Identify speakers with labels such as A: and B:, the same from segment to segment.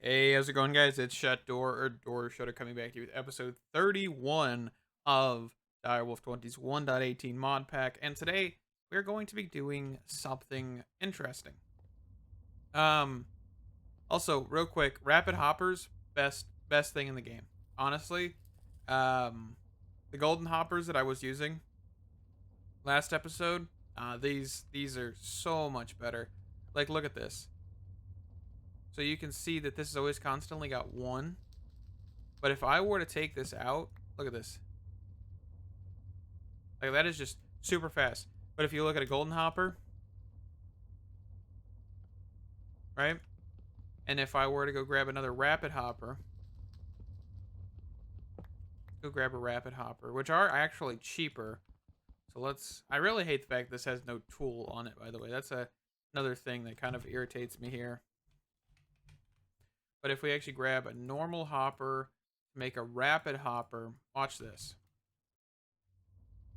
A: Hey, how's it going, guys? It's Door Shutter coming back to you with episode 31 of Direwolf20's 1.18 mod pack, and today we're going to be doing something interesting. Um, Also, real quick, rapid hoppers, best thing in the game. Honestly, um, the golden hoppers that I was using last episode, these are so much better. Like, look at this. So you can see that this has always constantly got one. But if I were to take this out, look at this. Like, that is just super fast. But if you look at a golden hopper, right? And if I were to go grab another rapid hopper, go grab a rapid hopper, which are actually cheaper. So I really hate the fact this has no tool on it, by the way. That's another thing that kind of irritates me here. But if we actually grab a normal hopper, make a rapid hopper, watch this.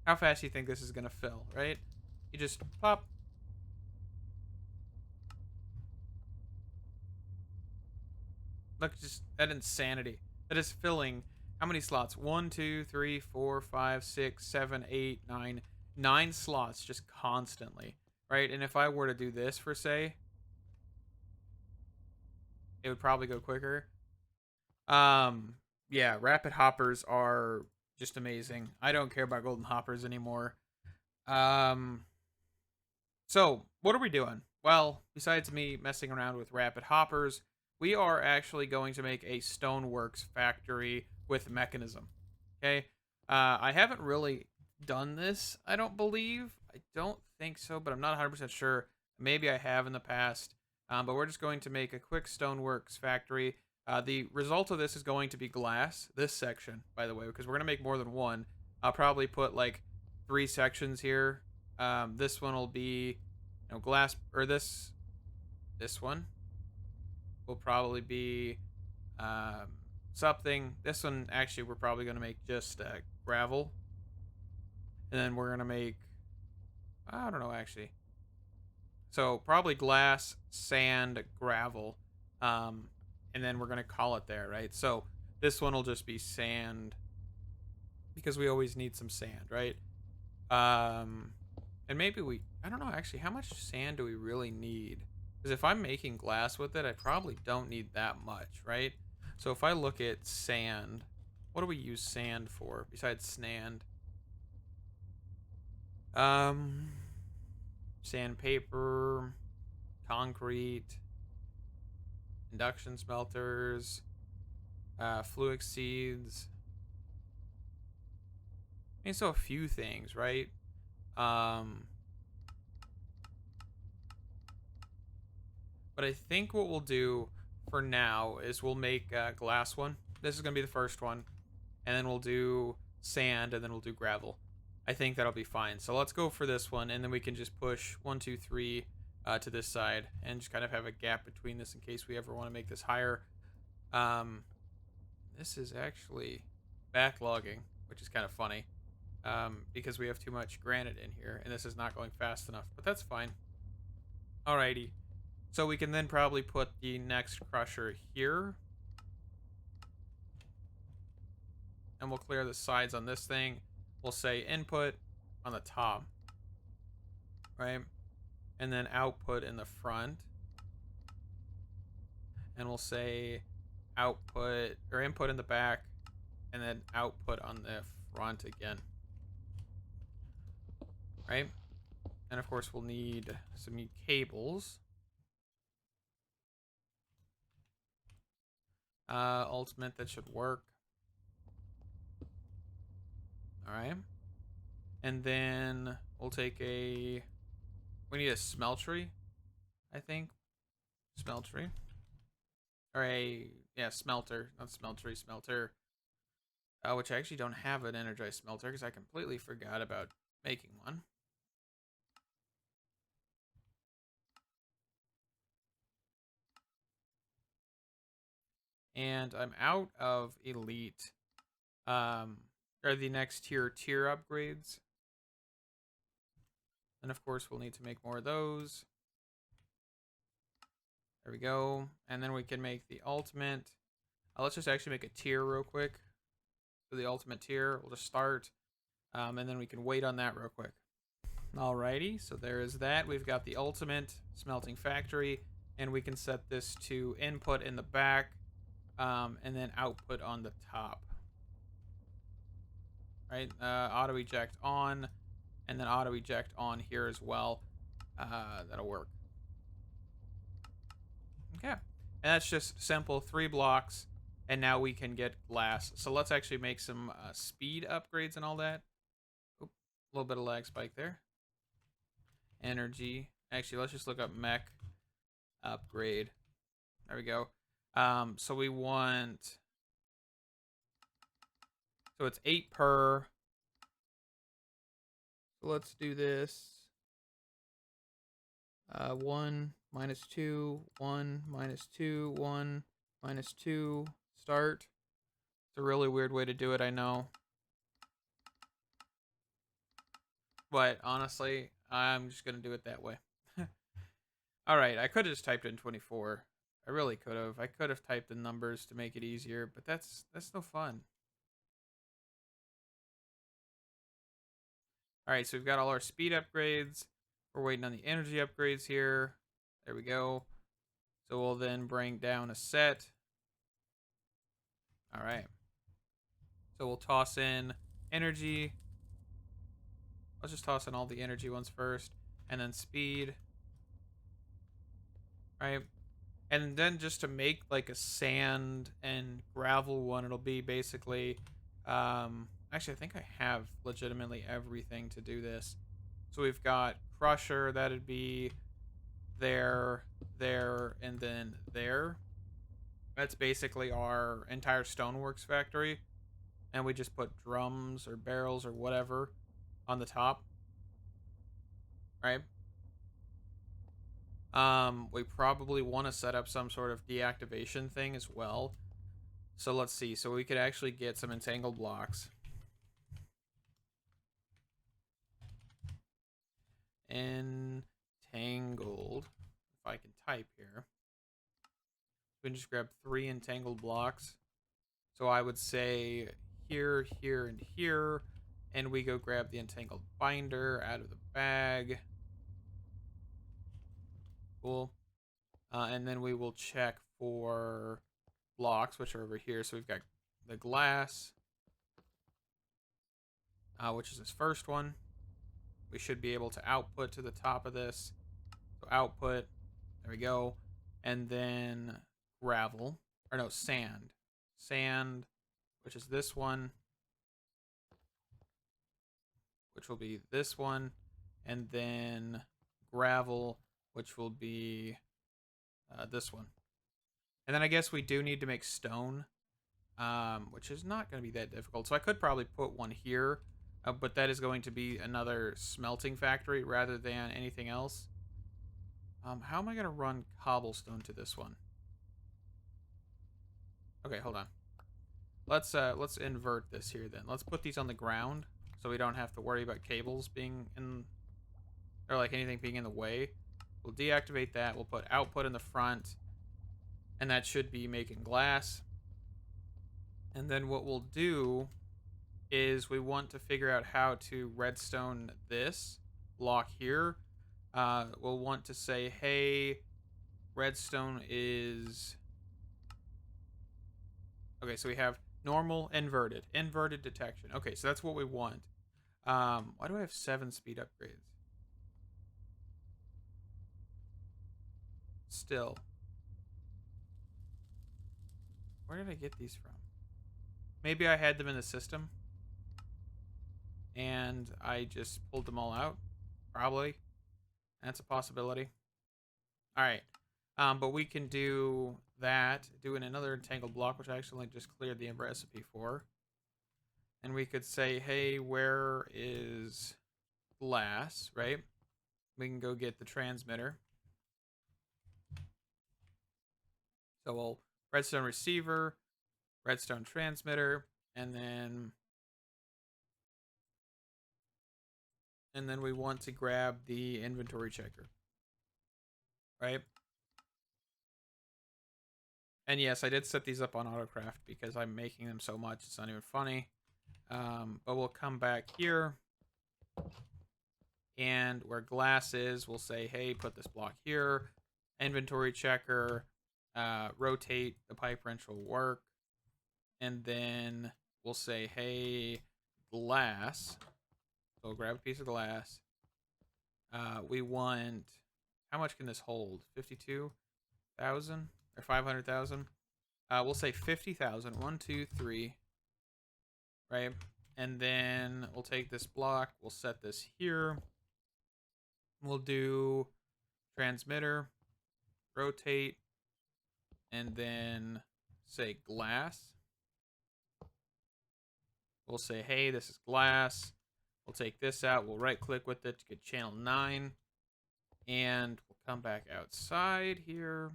A: How fast do you think this is going to fill, right? You just pop. Look, just that insanity. That is filling how many slots? 1, 2, 3, 4, 5, 6, 7, 8, 9. 9 slots just constantly, right? And if I were to do this for, say, it would probably go quicker. Yeah, rapid hoppers are just amazing. I don't care about golden hoppers anymore. Um, so what are we doing? Well, besides me messing around with rapid hoppers, we are actually going to make a stoneworks factory with mechanism. Okay. I haven't really done this, I don't believe. I don't think so, but I'm not 100% sure. Maybe I have in the past. But we're just going to make a quick stoneworks factory. The result of this is going to be glass. This section, by the way, because we're going to make more than one. I'll probably put like 3 sections here. This one will be, glass, or this one will probably be something. This one, actually, we're probably going to make just gravel. And then we're going to make, I don't know, actually. So probably glass, sand, gravel. And then we're going to call it there, right? So this one will just be sand because we always need some sand, right? And maybe I don't know, actually, how much sand do we really need? Because if I'm making glass with it, I probably don't need that much, right? So if I look at sand, what do we use sand for besides sand? Sandpaper, concrete, induction smelters, fluic seeds. I mean, so a few things, right? But I think what we'll do for now is we'll make a glass one. This is going to be the first one. And then we'll do sand, and then we'll do gravel. I think that'll be fine. So let's go for this one, and then we can just push 1, 2, 3 to this side, and just kind of have a gap between this in case we ever want to make this higher. This is actually backlogging, which is kind of funny, because we have too much granite in here, and this is not going fast enough, but that's fine. Alrighty. So we can then probably put the next crusher here. And we'll clear the sides on this thing. We'll say input on the top, right? And then output in the front. And we'll say output or input in the back, and then output on the front again, right? And of course we'll need some cables. Ultimate, that should work. All right. And then we'll take we need a smeltery, I think. Smeltery. Or smelter. Not smeltery, smelter. Which I actually don't have an energized smelter because I completely forgot about making one. And I'm out of elite. Or the next tier upgrades. And of course we'll need to make more of those. There we go. And then we can make the ultimate. Let's just actually make a tier real quick. For the ultimate tier, we'll just start. And then we can wait on that real quick. Alrighty, so there is that. We've got the ultimate smelting factory, and we can set this to input in the back, and then output on the top. Right, auto eject on, and then auto eject on here as well. That'll work. Okay, and that's just simple 3 blocks, and now we can get glass. So let's actually make some speed upgrades and all that. Oop, a little bit of lag spike there. Energy. Actually, let's just look up Mech Upgrade. There we go. So we want. So it's 8 per. So let's do this. 1 minus 2, 1 minus 2, 1 minus 2. Start. It's a really weird way to do it, I know. But honestly, I'm just going to do it that way. Alright, I could have just typed in 24. I really could have. I could have typed the numbers to make it easier, but that's no fun. Alright, so we've got all our speed upgrades. We're waiting on the energy upgrades here. There we go. So we'll then bring down a set. Alright. So we'll toss in energy. Let's just toss in all the energy ones first. And then speed. Right. And then just to make like a sand and gravel one, it'll be basically... actually, I think I have legitimately everything to do this. So we've got crusher. That'd be there, there, and then there. That's basically our entire stoneworks factory. And we just put drums or barrels or whatever on the top. Right? We probably want to set up some sort of deactivation thing as well. So let's see. So we could actually get some entangled blocks. Entangled. If I can type here. We can just grab 3 entangled blocks. So I would say here, here, and here. And we go grab the entangled binder out of the bag. Cool. And then we will check for blocks, which are over here. So we've got the glass, which is this first one. We should be able to output to the top of this. So output, there we go. And then gravel, or no, sand. Sand, which is this one, which will be this one. And then gravel, which will be this one. And then I guess we do need to make stone, which is not going to be that difficult. So I could probably put one here, but that is going to be another smelting factory rather than anything else. How am I going to run cobblestone to this one? Okay, hold on. Let's invert this here then. Let's put these on the ground so we don't have to worry about cables being in, or like anything being in the way. We'll deactivate that. We'll put output in the front. And that should be making glass. And then what we'll do is we want to figure out how to redstone this block here. We'll want to say, hey, redstone is... Okay, so we have normal, inverted. Inverted detection. Okay, so that's what we want. Why do I have 7 speed upgrades? Still. Where did I get these from? Maybe I had them in the system. And I just pulled them all out. Probably. That's a possibility. Alright. But we can do that. Do another entangled block, which I actually just cleared the recipe for. And we could say, hey, where is glass, right? We can go get the transmitter. So we'll redstone receiver, redstone transmitter, and then we want to grab the inventory checker, right? And yes, I did set these up on AutoCraft because I'm making them so much, it's not even funny. But we'll come back here. And where glass is, we'll say, hey, put this block here. Inventory checker. Rotate, the pipe wrench will work. And then we'll say, hey, glass. So we'll grab a piece of glass. We want, how much can this hold? 52,000 or 500,000? We'll say 50,000. 1, 2, 3. Right? And then we'll take this block. We'll set this here. We'll do transmitter, rotate, and then say glass. We'll say, hey, this is glass. We'll take this out. We'll right click with it to get channel 9. And we'll come back outside here.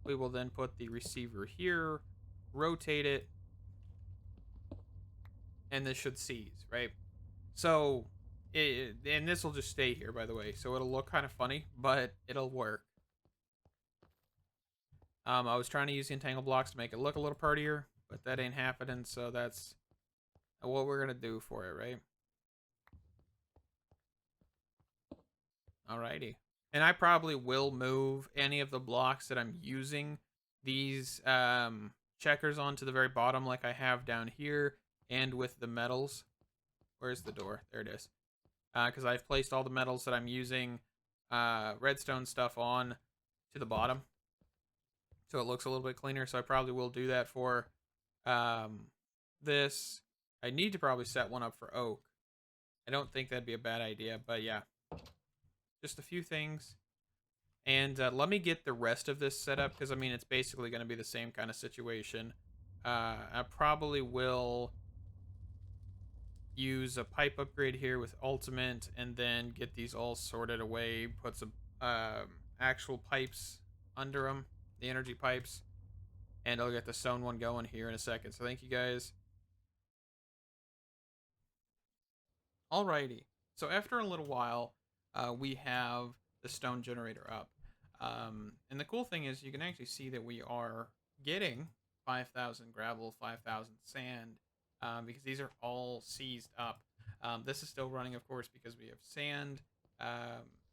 A: We will then put the receiver here, rotate it, and this should seize, right? So, and this will just stay here, by the way. So it'll look kind of funny, but it'll work. I was trying to use the entangle blocks to make it look a little prettier, but that ain't happening. So that's what we're going to do for it, right? Alrighty. And I probably will move any of the blocks that I'm using these checkers onto the very bottom like I have down here and with the metals. Where's the door? There it is. Because I've placed all the metals that I'm using redstone stuff on to the bottom. So it looks a little bit cleaner. So I probably will do that for this. I need to probably set one up for oak. I don't think that'd be a bad idea, but yeah. Just a few things. And let me get the rest of this set up, because, I mean, it's basically going to be the same kind of situation. I probably will use a pipe upgrade here with ultimate, and then get these all sorted away, put some actual pipes under them, the energy pipes, and I'll get the stone one going here in a second. So thank you guys. Alrighty, so after a little while, we have the stone generator up. And the cool thing is you can actually see that we are getting 5,000 gravel, 5,000 sand, because these are all seized up. This is still running, of course, because we have sand,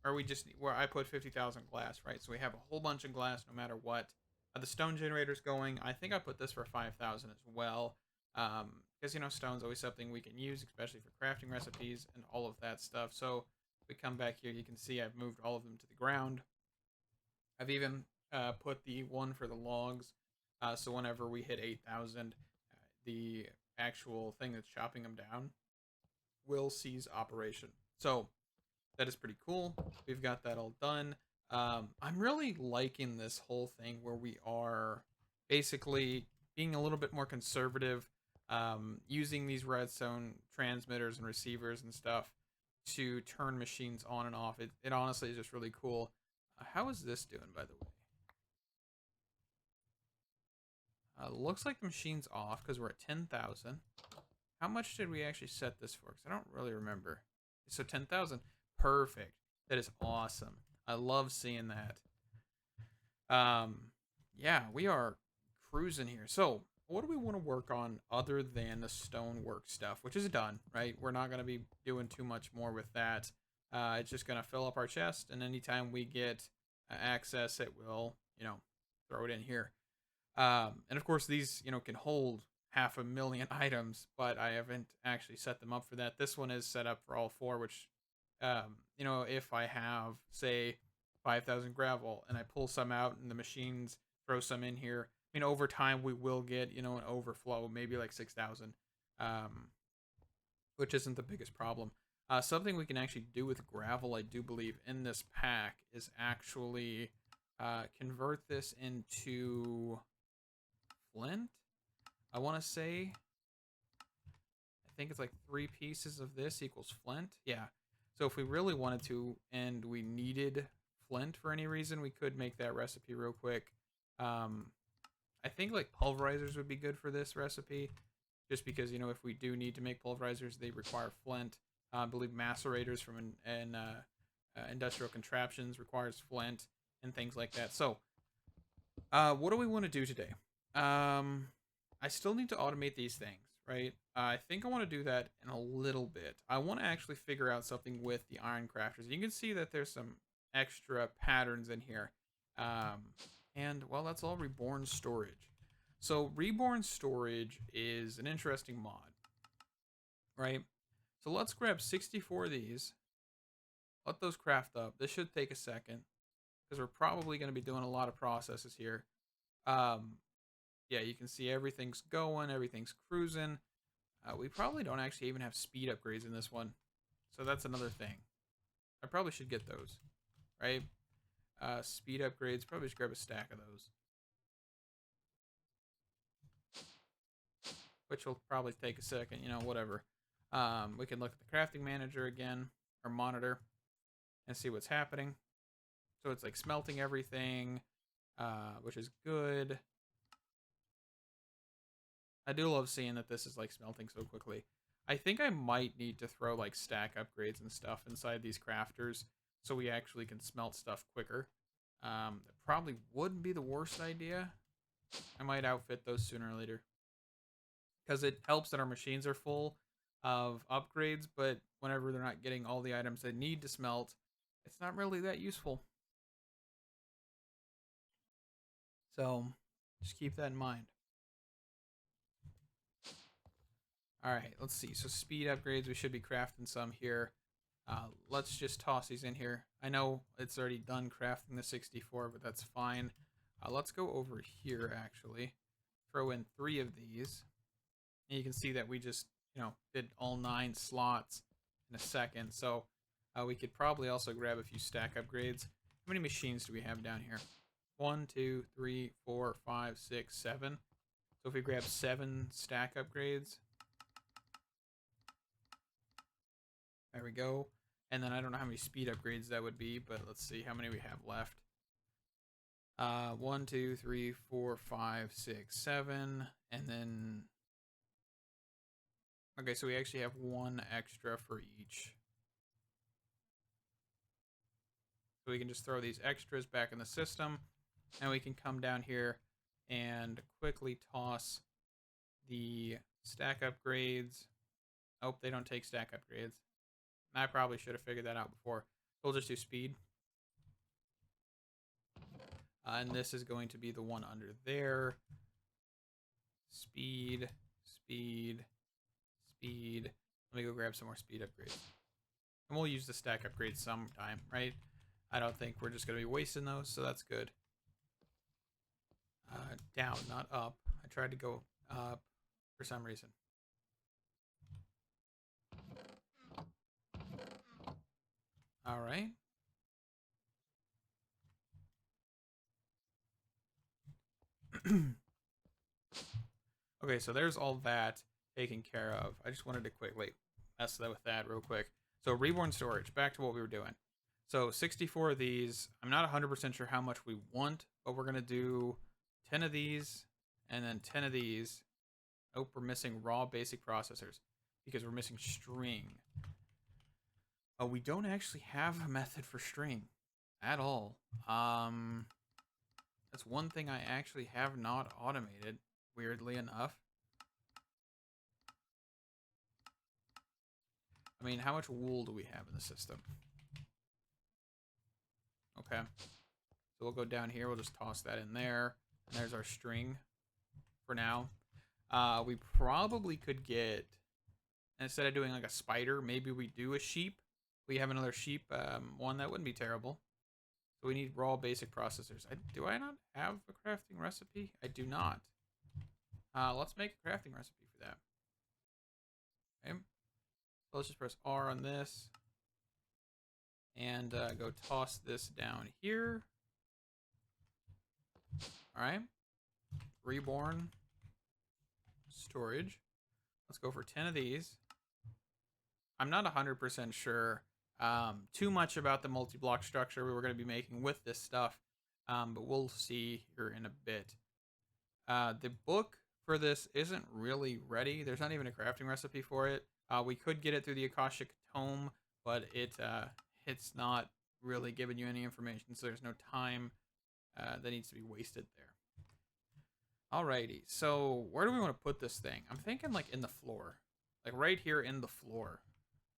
A: or we just, where I put 50,000 glass, right? So we have a whole bunch of glass no matter what. The stone generator's going. I think I put this for 5,000 as well, because, you know, stone's always something we can use, especially for crafting recipes and all of that stuff. So if we come back here, you can see I've moved all of them to the ground. I've even put the one for the logs, so whenever we hit 8,000, the actual thing that's chopping them down will cease operation. So that is pretty cool. We've got that all done. I'm really liking this whole thing where we are basically being a little bit more conservative, using these redstone transmitters and receivers and stuff to turn machines on and off. It honestly is just really cool. How is this doing, by the way? Looks like the machine's off because we're at 10,000. How much did we actually set this for? Because I don't really remember. So 10,000. Perfect. That is awesome. I love seeing that. Yeah, we are cruising here. So what do we want to work on other than the stonework stuff, which is done, right? We're not going to be doing too much more with that. It's just going to fill up our chest, and anytime we get access, it will, you know, throw it in here. And of course, these, you know, can hold 500,000 items, but I haven't actually set them up for that. This one is set up for all 4, which, you know, if I have, say, 5,000 gravel and I pull some out and the machines throw some in here, I mean, over time we will get, you know, an overflow, maybe like 6,000, which isn't the biggest problem. Something we can actually do with gravel, I do believe, in this pack is actually convert this into flint. I want to say, I think it's like 3 pieces of this equals flint. Yeah. So if we really wanted to and we needed flint for any reason, we could make that recipe real quick. I think like pulverizers would be good for this recipe, just because, you know, if we do need to make pulverizers, they require flint. I believe macerators from industrial contraptions requires flint and things like that. So What do we want to do today? I still need to automate these things, right? I think I want to do that in a little bit. I want to actually figure out something with the iron crafters. You can see that there's some extra patterns in here. And, well, that's all Reborn Storage. So, Reborn Storage is an interesting mod, right? So, let's grab 64 of these. Let those craft up. This should take a second, because we're probably going to be doing a lot of processes here. Yeah, you can see everything's going, everything's cruising. We probably don't actually even have speed upgrades in this one, so that's another thing. I probably should get those, right? Speed upgrades, probably just grab a stack of those, which will probably take a second, you know, whatever. We can look at the crafting manager again, or monitor, and see what's happening. So it's like smelting everything, which is good. I do love seeing that this is like smelting so quickly. I think I might need to throw like stack upgrades and stuff inside these crafters so we actually can smelt stuff quicker. That probably wouldn't be the worst idea. I might outfit those sooner or later, because it helps that our machines are full of upgrades, but whenever they're not getting all the items they need to smelt, it's not really that useful. So just keep that in mind. Alright, let's see. So speed upgrades, we should be crafting some here. Let's just toss these in here. I know it's already done crafting the 64, but that's fine. Let's go over here, actually. Throw in 3 of these. And you can see that we just, you know, did all 9 slots in a second. So we could probably also grab a few stack upgrades. How many machines do we have down here? 1, 2, 3, 4, 5, 6, 7. So if we grab 7 stack upgrades, there we go. And then I don't know how many speed upgrades that would be, but let's see how many we have left. 1, 2, 3, 4, 5, 6, 7. And then... okay, so we actually have 1 extra for each. So we can just throw these extras back in the system. And we can come down here and quickly toss the stack upgrades. Oh, they don't take stack upgrades. I probably should have figured that out before. We'll just do speed. And this is going to be the one under there. Speed, speed, speed. Let me go grab some more speed upgrades. And we'll use the stack upgrades sometime, right? I don't think we're just going to be wasting those, so that's good. Down, not up. I tried to go up for some reason. All right. Okay, so there's all that taken care of. I just wanted to quickly mess with that real quick. So Reborn Storage, back to what we were doing. So 64 of these. I'm not 100% sure how much we want, but we're going to do 10 of these and then 10 of these. Oh, we're missing raw basic processors because we're missing string. Oh, we don't actually have a method for string at all. That's one thing I actually have not automated, weirdly enough. I mean, how much wool do we have in the system? Okay. So we'll go down here. We'll just toss that in there. And there's our string for now. We probably could get, instead of doing like a spider, maybe we do a sheep. We have another sheep one. That wouldn't be terrible. So we need raw basic processors. Do I not have a crafting recipe? I do not. Let's make a crafting recipe for that. Okay. So let's just press R on this. And go toss this down here. Alright. Reborn Storage. Let's go for 10 of these. I'm not 100% sure too much about the multi-block structure we were going to be making with this stuff, but we'll see here in a bit. The book for this isn't really ready. There's not even a crafting recipe for it. We could get it through the Akashic Tome, but it's not really giving you any information, so there's no time that needs to be wasted there. Alrighty, so where do we want to put this thing? I'm thinking like in the floor. Like right here in the floor.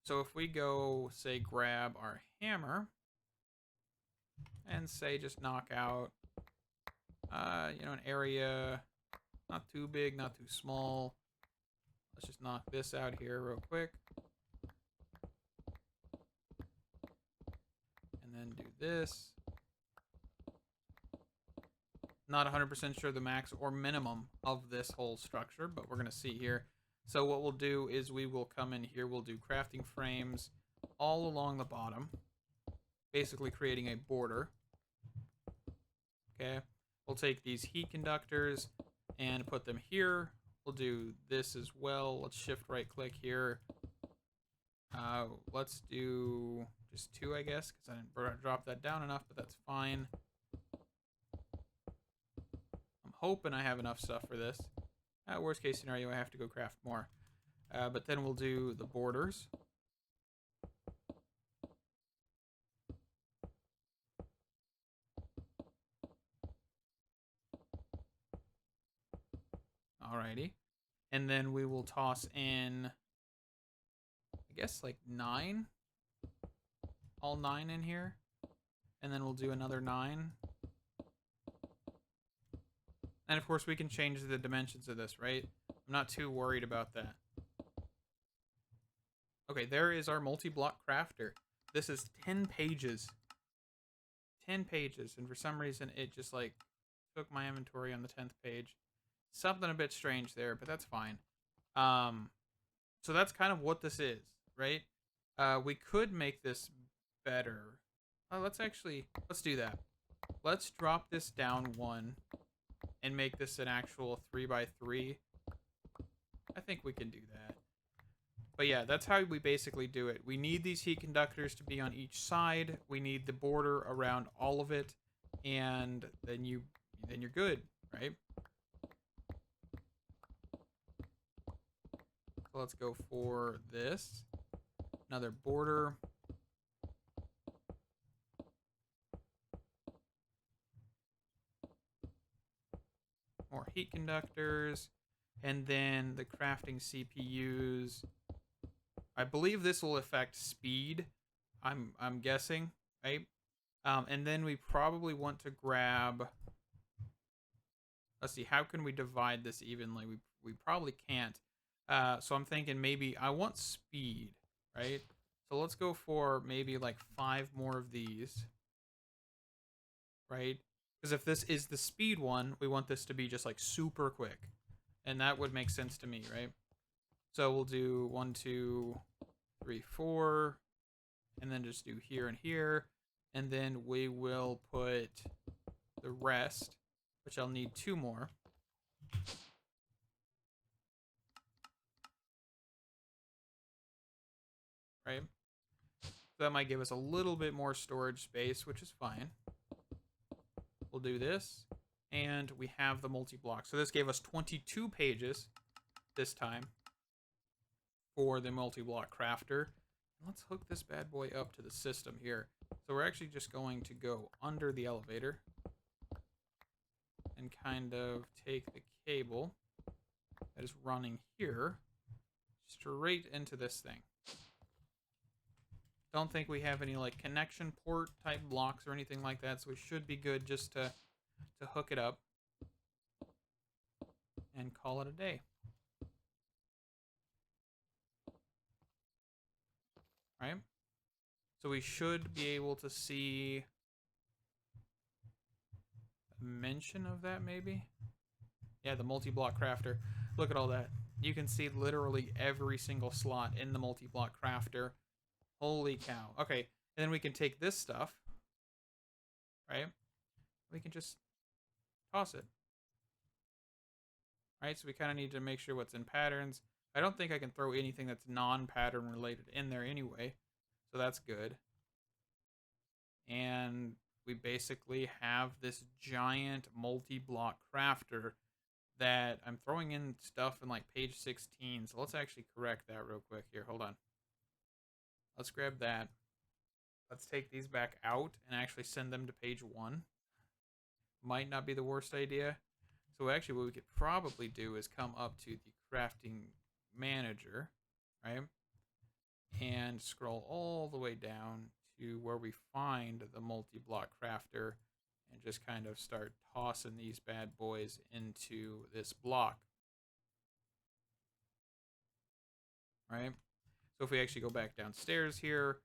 A: So if we go, say, grab our hammer and say just knock out, an area not too big, not too small. Let's just knock this out here real quick. And then do this. Not 100% sure the max or minimum of this whole structure, but we're going to see here. So what we'll do is we will come in here, we'll do crafting frames all along the bottom, basically creating a border. Okay, we'll take these heat conductors and put them here. We'll do this as well. Let's shift right click here. Let's do just 2, I guess, because I didn't drop that down enough, but that's fine. I'm hoping I have enough stuff for this. Worst case scenario, I have to go craft more. But then we'll do the borders. Alrighty. And then we will toss in, I guess, like 9. All 9 in here. And then we'll do another 9. And of course, we can change the dimensions of this, right? I'm not too worried about that. Okay, there is our multi-block crafter. This is 10 pages. 10 pages. And for some reason, it just, like, took my inventory on the 10th page. Something a bit strange there, but that's fine. So that's kind of what this is, right? We could make this better. Let's do that. Let's drop this down 1 and make this an actual 3x3. I think we can do that. But yeah, that's how we basically do it. We need these heat conductors to be on each side. We need the border around all of it, and then you're good, right? So let's go for this. Another border. More heat conductors. And then the crafting CPUs. I believe this will affect speed. I'm guessing, right? And then we probably want to grab. Let's see, how can we divide this evenly? We probably can't. So I'm thinking maybe I want speed, right? So let's go for maybe like 5 more of these, right? Because if this is the speed one, we want this to be just like super quick. And that would make sense to me, right? So we'll do 1, 2, 3, 4, and then just do here and here. And then we will put the rest, which I'll need 2 more. Right? So that might give us a little bit more storage space, which is fine. We'll do this. And we have the multi-block. So this gave us 22 pages this time for the multi-block crafter. Let's hook this bad boy up to the system here. So we're actually just going to go under the elevator and kind of take the cable that is running here straight into this thing. Don't think we have any like connection port type blocks or anything like that, so we should be good just to hook it up and call it a day. Right? So we should be able to see a mention of that maybe. Yeah, the multi-block crafter. Look at all that. You can see literally every single slot in the multi-block crafter. Holy cow. Okay, and then we can take this stuff, right? We can just toss it. Right, so we kind of need to make sure what's in patterns. I don't think I can throw anything that's non-pattern related in there anyway, so that's good. And we basically have this giant multi-block crafter that I'm throwing in stuff in like page 16. So let's actually correct that real quick here. Hold on. Let's grab that. Let's take these back out and actually send them to page 1. Might not be the worst idea. So actually what we could probably do is come up to the crafting manager, right? And scroll all the way down to where we find the multi-block crafter and just kind of start tossing these bad boys into this block, right? So if we actually go back downstairs here,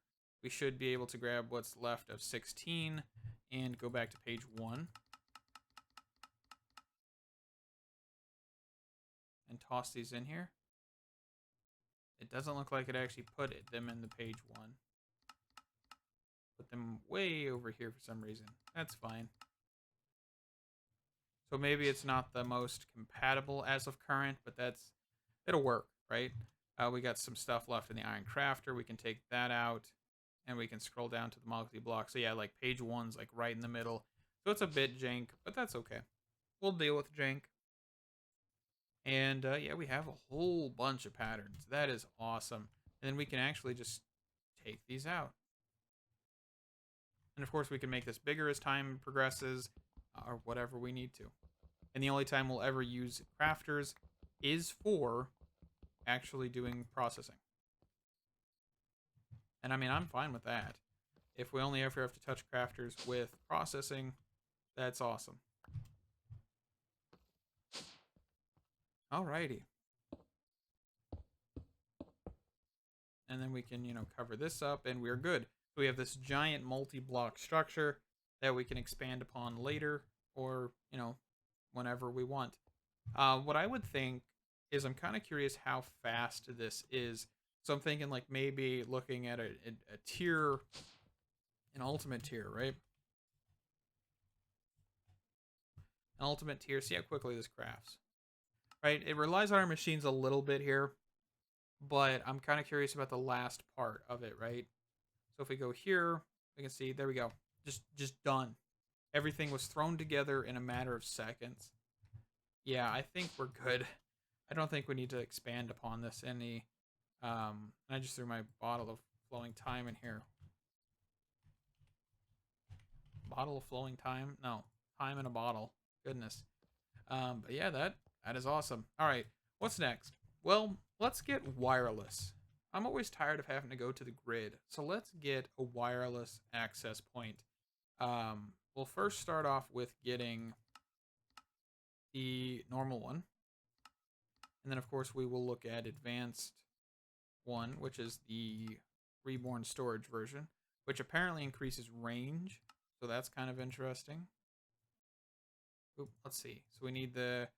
A: we should be able to grab what's left of 16 and go back to page 1 and toss these in here. It doesn't look like it actually put them in the page 1. Put them way over here for some reason. That's fine. So maybe it's not the most compatible as of current, but it'll work, right? We got some stuff left in the Iron Crafter. We can take that out, and we can scroll down to the multi-block. So yeah, like page 1's like right in the middle. So it's a bit jank, but that's okay. We'll deal with jank. And yeah, we have a whole bunch of patterns. That is awesome. And then we can actually just take these out. And of course, we can make this bigger as time progresses, or whatever we need to. And the only time we'll ever use crafters is for actually doing processing. And I mean, I'm fine with that. If we only ever have to touch crafters with processing, that's awesome. Alrighty. And then we can, cover this up and we're good. So we have this giant multi-block structure that we can expand upon later or, whenever we want. What I would think is I'm kind of curious how fast this is. So I'm thinking like maybe looking at a tier, an ultimate tier, right? An ultimate tier, see how quickly this crafts. Right? It relies on our machines a little bit here, but I'm kind of curious about the last part of it, right? So if we go here, we can see, there we go. Just done. Everything was thrown together in a matter of seconds. Yeah, I think we're good. I don't think we need to expand upon this any. I just threw my bottle of flowing time in here. Bottle of flowing time? No, time in a bottle. Goodness. But yeah, that is awesome. All right, what's next? Well, let's get wireless. I'm always tired of having to go to the grid, so let's get a wireless access point. We'll first start off with getting the normal one. And then, of course, we will look at advanced one, which is the Reborn Storage version, which apparently increases range. So that's kind of interesting. Oop, let's see. So we need the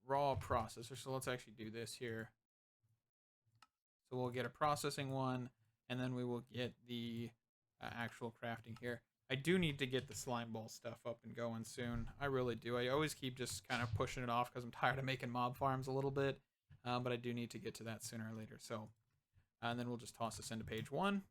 A: raw processor. So let's actually do this here. So we'll get a processing one, and then we will get the actual crafting here. I do need to get the slime ball stuff up and going soon. I really do. I always keep just kind of pushing it off because I'm tired of making mob farms a little bit. But I do need to get to that sooner or later. So, and then we'll just toss this into page 1.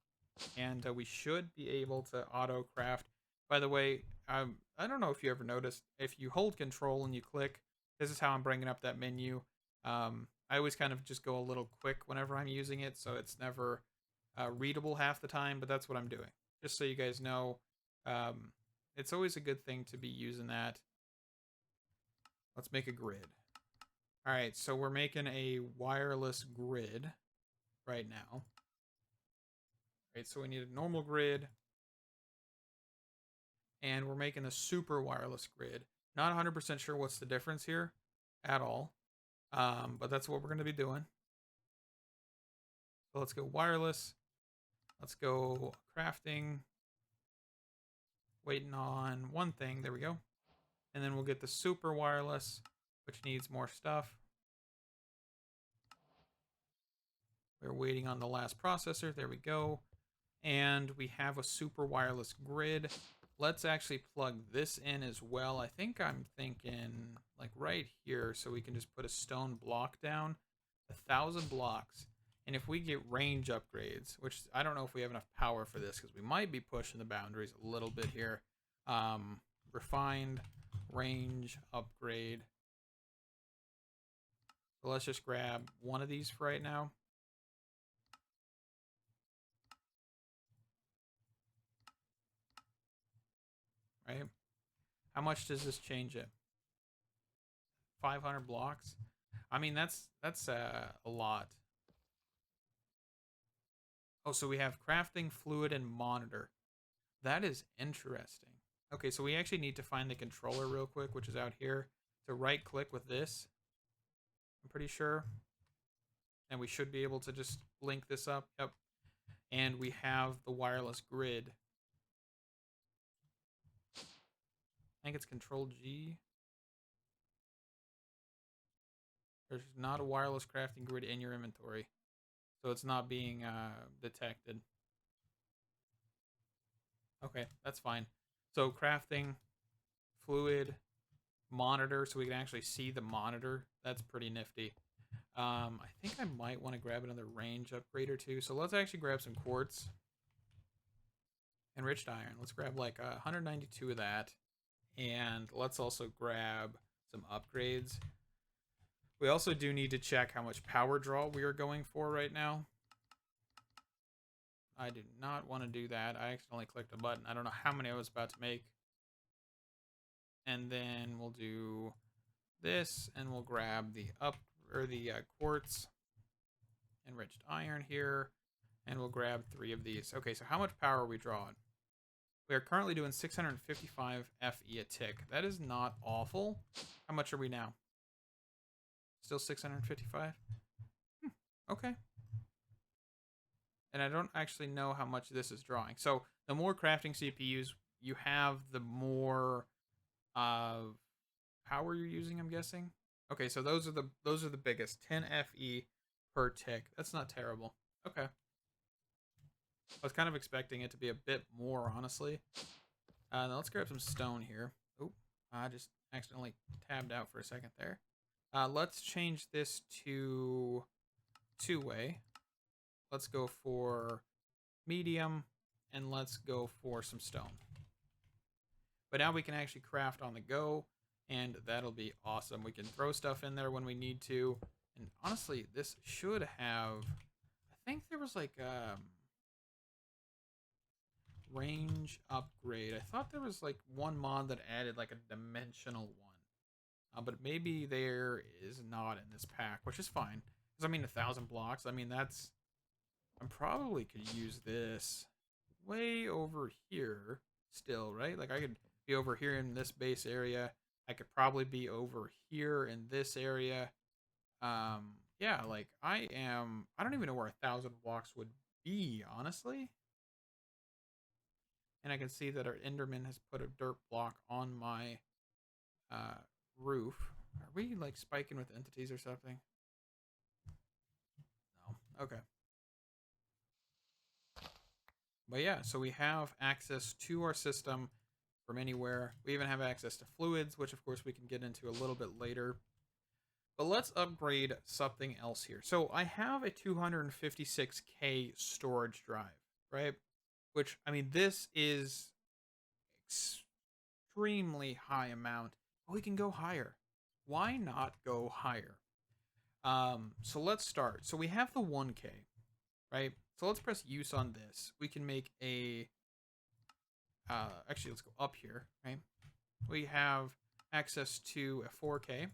A: And we should be able to auto craft. By the way, I don't know if you ever noticed, if you hold control and you click, this is how I'm bringing up that menu. I always kind of just go a little quick whenever I'm using it, so it's never readable half the time, but that's what I'm doing. Just so you guys know, it's always a good thing to be using that. Let's make a grid. All right, so we're making a wireless grid right now. All right, so we need a normal grid, and we're making a super wireless grid. Not 100% sure what's the difference here at all. But that's what we're going to be doing. So let's go wireless. Let's go crafting. Waiting on one thing. There we go. And then we'll get the super wireless, which needs more stuff. We're waiting on the last processor. There we go. And we have a super wireless grid. Let's actually plug this in as well. I think I'm thinking like right here, so we can just put a stone block down, 1,000 blocks. And if we get range upgrades, which I don't know if we have enough power for this because we might be pushing the boundaries a little bit here. Refined range upgrade. So let's just grab one of these for right now. Right? How much does this change it? 500 blocks. I mean, that's a lot. Oh, so we have crafting, fluid, and monitor. That is interesting. Okay, so we actually need to find the controller real quick, which is out here. To right click with this, I'm pretty sure. And we should be able to just link this up. Yep. And we have the wireless grid. I think it's Control G. There's not a wireless crafting grid in your inventory, so it's not being detected. Okay, that's fine. So crafting, fluid, monitor, so we can actually see the monitor. That's pretty nifty. I think I might want to grab another range upgrade or two. So let's actually grab some quartz. Enriched iron. Let's grab like 192 of that. And let's also grab some upgrades. We also do need to check how much power draw we are going for right now. I did not want to do that. I accidentally clicked a button. I don't know how many I was about to make. And then we'll do this, and we'll grab the quartz, enriched iron here, and we'll grab 3 of these. Okay, so how much power are we drawing? We are currently doing 655 FE a tick. That is not awful. How much are we now? Still 655? Okay. And I don't actually know how much this is drawing. So the more crafting CPUs you have, the more power you're using, I'm guessing. Okay, so those are the biggest. 10 FE per tick. That's not terrible. Okay. I was kind of expecting it to be a bit more, honestly. Now let's grab some stone here. Oh, I just accidentally tabbed out for a second there. Let's change this to 2-way. Let's go for medium, and let's go for some stone. But now we can actually craft on the go, and that'll be awesome. We can throw stuff in there when we need to. And honestly, this should have... I think there was like range upgrade. I thought there was like one mod that added like a dimensional one. But maybe there is not in this pack, which is fine. Because I mean, 1,000 blocks. I mean, that's... I probably could use this way over here still, right? Like I could be over here in this base area. I could probably be over here in this area. Yeah, like I don't even know where 1,000 blocks would be, honestly. And I can see that our Enderman has put a dirt block on my roof. Are we like spiking with entities or something? No. Okay. But yeah, so we have access to our system from anywhere. We even have access to fluids, which of course we can get into a little bit later. But let's upgrade something else here. So I have a 256K storage drive, right? Which, I mean, this is extremely high amount. We can go higher. Why not go higher? So let's start. So we have the 1K, right? So let's press use on this. We can make a... actually, let's go up here, right? We have access to a 4K.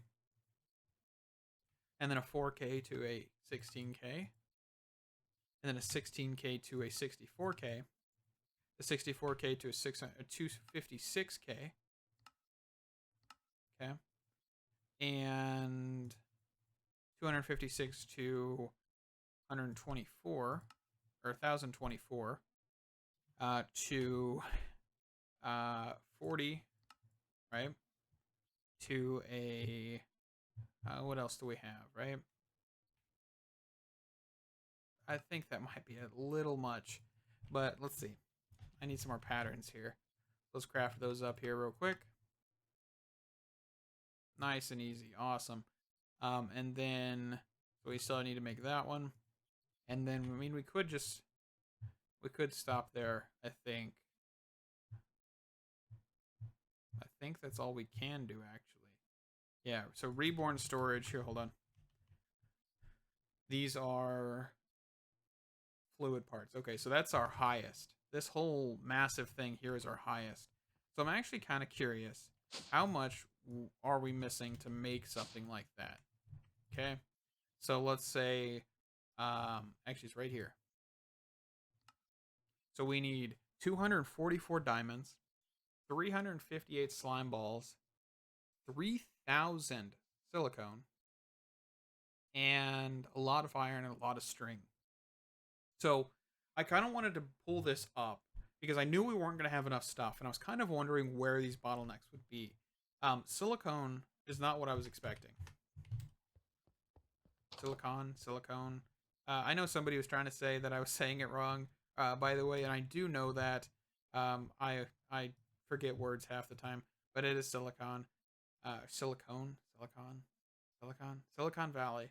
A: And then a 4K to a 16K. And then a 16K to a 64K. A 64K to a 256K. Okay. And 256 to 124. Or 1,024. To 40. Right? To a... what else do we have, right? I think that might be a little much, but let's see. I need some more patterns here. Let's craft those up here real quick. Nice and easy. Awesome. And then, so we still need to make that one. And then, I mean, we could stop there, I think. I think that's all we can do, actually. Yeah, so Reborn Storage. Here, hold on. These are fluid parts. Okay, so that's our highest. This whole massive thing here is our highest. So I'm actually kind of curious how much are we missing to make something like that? Okay, so let's say, actually it's right here. So we need 244 diamonds, 358 slime balls, 3,000 silicone, and a lot of iron and a lot of string. So I kind of wanted to pull this up because I knew we weren't going to have enough stuff, and I was kind of wondering where these bottlenecks would be. Silicone is not what I was expecting. Silicone. I know somebody was trying to say that I was saying it wrong, by the way, and I do know that. I forget words half the time, but it is silicon. Silicon Valley,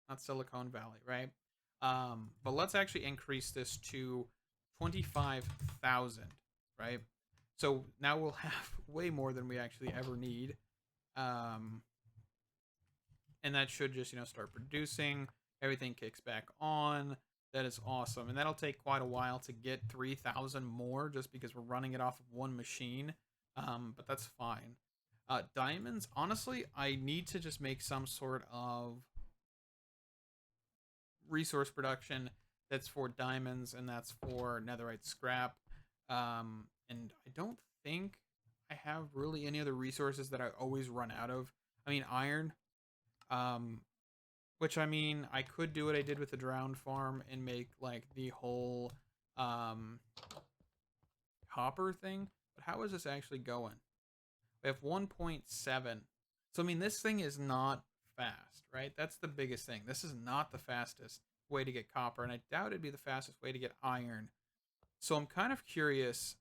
A: not Silicon Valley, right? But let's actually increase this to 25,000, right? So now we'll have way more than we actually ever need. And that should just, start producing. Everything kicks back on. That is awesome. And that'll take quite a while to get 3,000 more just because we're running it off of one machine. But that's fine. Diamonds, honestly, I need to just make some sort of resource production that's for diamonds and that's for netherite scrap. And I don't think I have really any other resources that I always run out of. I mean, iron. Which, I mean, I could do what I did with the drowned farm and make, like, the whole, hopper thing. But how is this actually going? We have 1.7. So, I mean, this thing is not fast, right? That's the biggest thing. This is not the fastest way to get copper, and I doubt it'd be the fastest way to get iron. So I'm kind of curious,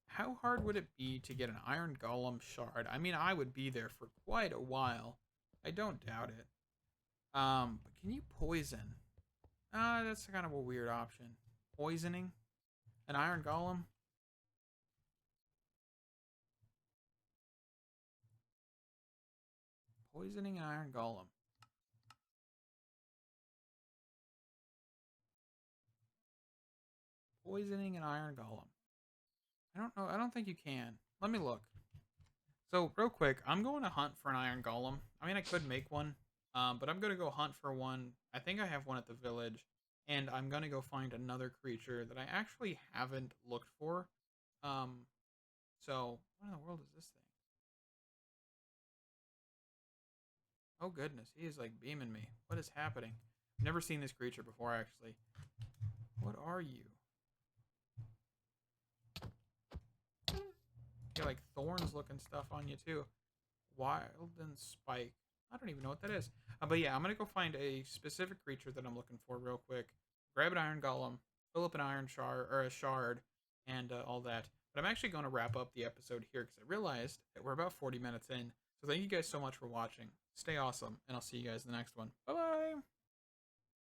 A: how hard would it be to get an iron golem shard? I mean, I would be there for quite a while. I don't doubt it. But can you poison? That's kind of a weird option. Poisoning an iron golem? Poisoning an iron golem. Poisoning an iron golem. I don't know. I don't think you can. Let me look. So, real quick, I'm going to hunt for an iron golem. I mean, I could make one. But I'm going to go hunt for one. I think I have one at the village. And I'm going to go find another creature that I actually haven't looked for. So, what in the world is this thing? Oh, goodness. He is, like, beaming me. What is happening? I've never seen this creature before, actually. What are you? You got, like, thorns-looking stuff on you, too. Wild and Spike. I don't even know what that is. But yeah, I'm going to go find a specific creature that I'm looking for real quick. Grab an iron golem, fill up an iron shard, or a shard, and all that. But I'm actually going to wrap up the episode here because I realized that we're about 40 minutes in. So thank you guys so much for watching. Stay awesome, and I'll see you guys in the next one. Bye-bye!